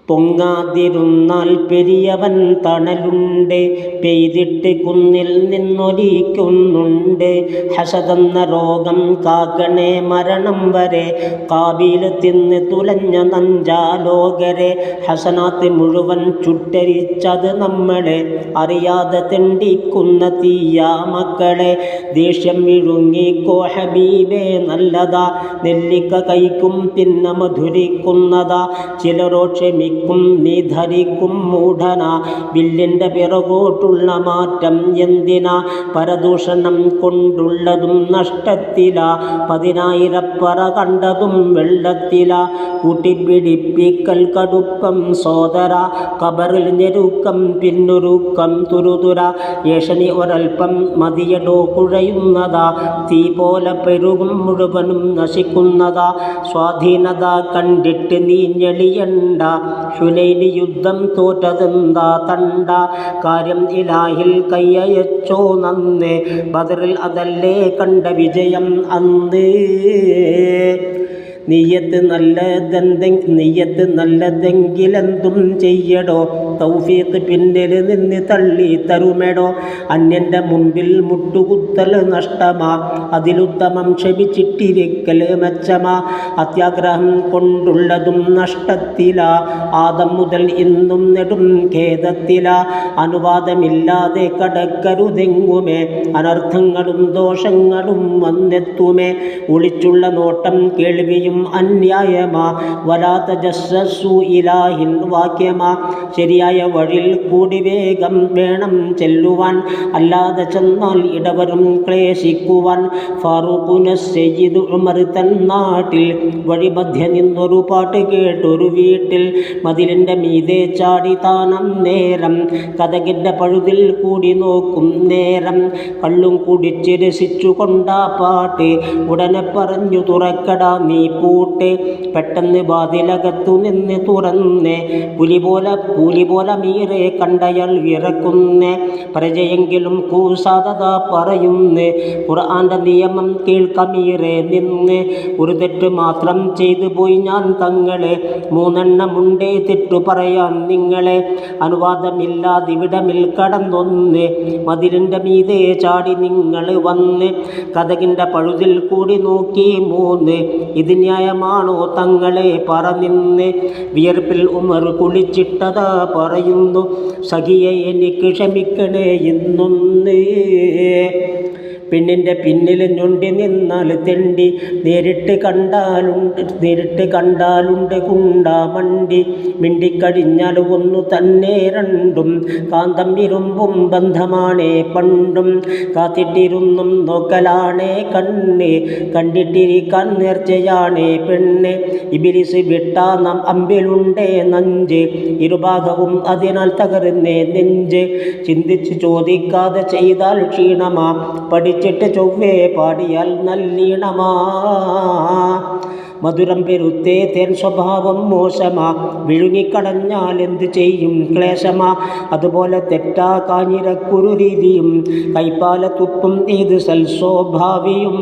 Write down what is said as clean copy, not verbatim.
പൊങ്ങാതിരുന്നാൽ പെരിയവൻ തണലുണ്ട്, പെയ്തിട്ട് കുന്നിൽ നിന്നൊലിക്കുന്നുണ്ട്. ഹസദെന്ന രോഗം കാക്കണേ മരണം വരെ, കാബീൽ തിന്ന് തുലഞ്ഞ നഞ്ചാലോകരെ. ഹസനാത്ത് മുഴുവൻ ചുട്ടരിച്ചത് നമ്മളെ, അറിയാതെ തെണ്ടിക്കുന്ന തീയാ മക്കളെ. ദേഷ്യം വിഴുങ്ങിക്കോ ഹബീബേ നല്ലതാ, നെല്ലിക്ക കഴിക്കും പിന്നെ മധുരിക്കുന്നതാ. ചിലരോ ക്ഷമിക്കും നീ ധരിക്കും മൂഢന, ബില്ലിൻ്റെ പിറകോട്ടുള്ള മാറ്റം എന്തിനാ? പരദൂഷണം കൊണ്ടുള്ളതും നഷ്ടത്തില, 10,000 പറ കണ്ടതും വെള്ളത്തില. കൂട്ടിപ്പിടിപ്പിക്കൽ കടുപ്പം സോദര, കബറിൽ ഞെരുക്കം പിന്നൊരുക്കം തുരുതുര. ഏഷണി ഒരൽപ്പം മതിയടോ കുഴയുന്നതാ, തീ പോലെ പെരുകും മുഴുവനും നശിക്കുന്നതാ. സ്വാധീനത കണ്ടിട്ട് നീ ഞെളിയണ്ട, ഹുനൈൻ യുദ്ധം തോറ്റതെന്താ തണ്ട. കാര്യം ഇലാഹിൽ കയ്യയച്ചോ നന്ന്, ബദറിൽ അതല്ലേ കണ്ട വിജയം അന്ന്. നീയത്ത് നല്ലതെങ്കിലെന്തും ചെയ്യടോ, തൗഫീഖ് പിന്നിൽ നിന്ന് തള്ളി തരുമെടോ. അന്യൻ്റെ മുമ്പിൽ മുട്ടുകുത്തൽ നഷ്ടമാ, അതിലുത്തമം ക്ഷമിച്ചിട്ടിരിക്കൽ മെച്ചമാ. അത്യാഗ്രഹം കൊണ്ടുള്ളതും നഷ്ടത്തില, ആദം മുതൽ ഇന്നും നെടും ഖേദത്തില. അനുവാദമില്ലാതെ കടക്കരുതെങ്ങുമേ, അനർത്ഥങ്ങളും ദോഷങ്ങളും വന്നെത്തുമേ. ഒളിച്ചുള്ള നോട്ടം കേൾവിയും അന്യായമാ, വലാ തജസ്സസു ഇലാഹിൻ വാക്യമാ. ശരിയായ വഴിയിൽ കൂടി വേഗം വേണം ചെല്ലുവാൻ, അല്ലാതെ ചെന്നാൽ ഇടവരും ക്ലേശിക്കുവാൻ. ഫാറൂഖുന സയ്യിദ് ഉമർ തൻ നാട്ടിൽ, വഴിമധ്യ നിന്നൊരു പാട്ട് കേട്ടൊരു വീട്ടിൽ. മതിലിൻ്റെ മീതെ ചാടി താനം നേരം, കതകിൻ്റെ പഴുതിൽ കൂടി നോക്കും നേരം. കള്ളും കുടിച്ച് രസിച്ചു കൊണ്ടാ പാട്ട്, ഉടനെ പറഞ്ഞു തുറക്കടാ നീ പൂട്ട്. പെട്ടെന്ന് വാതിലകത്തു നിന്ന് തുറന്നേ, പുലി പോലെ മീറെ കണ്ടയാൾ വിറക്കുന്നേ. പരിചയെങ്കിലും കൂസാതത പറയുന്നേ, ഖുർആന്റെ നിയമം കേൾക്കമീറെ നിന്ന്. ഒരു തെറ്റ് മാത്രം ചെയ്തു പോയി ഞാൻ തങ്ങളെ, 3 എണ്ണമുണ്ടേ തെറ്റു പറയാൻ നിങ്ങളെ. അനുവാദമില്ലാതിവിടമിൽ കടന്നൊന്ന്, മതിലിൻ്റെ മീതെ ചാടി നിങ്ങൾ വന്ന്. കതകിൻ്റെ പഴുതിൽ കൂടി നോക്കി 3, ഇത് ന്യായമാണോ തങ്ങളെ പറഞ്ഞിന്ന്. വിയർപ്പിൽ ഉമർ കുളിച്ചിട്ടതാ പറയുന്നു, സഖിയെ എനിക്ക് ക്ഷമിക്കണേ ഇന്നൊന്ന്. പെണ്ണിൻ്റെ പിന്നിൽ ഞൊണ്ടി നിന്നാൽ തെണ്ടി, നേരിട്ട് കണ്ടാലുണ്ട് കുണ്ടാമണ്ടി. മിണ്ടിക്കഴിഞ്ഞാൽ ഒന്നു തന്നെ രണ്ടും, കാന്തം ഇരുമ്പും ബന്ധമാണേ പണ്ടും. കാത്തിട്ടിരുന്നും നോക്കലാണേ കണ്ണ്, കണ്ടിട്ടിരിക്കാൻ നേർച്ചയാണേ പെണ്ണ്. ഇബിലിസ് വിട്ടാ നാം അമ്പിലുണ്ടേ നഞ്ച്, ഇരുഭാഗവും അതിനാൽ തകർന്നേ നെഞ്ച്. ചിന്തിച്ച് ചോദിക്കാതെ ചെയ്താൽ ക്ഷീണമാ, പഠിച്ചിട്ട് ചൊവ്വേ പാടിയാൽ നല്ലീണമാ. മധുരം പെരുത്തേ തേൻ സ്വഭാവം മോശമാ, വിഴുങ്ങിക്കടഞ്ഞാൽ എന്തു ചെയ്യും ക്ലേശമാ. അതുപോലെ തെറ്റാ കാഞ്ഞിരക്കുരു രീതിയും, കൈപ്പാല തുപ്പും ഏത് സൽസ്വഭാവിയും.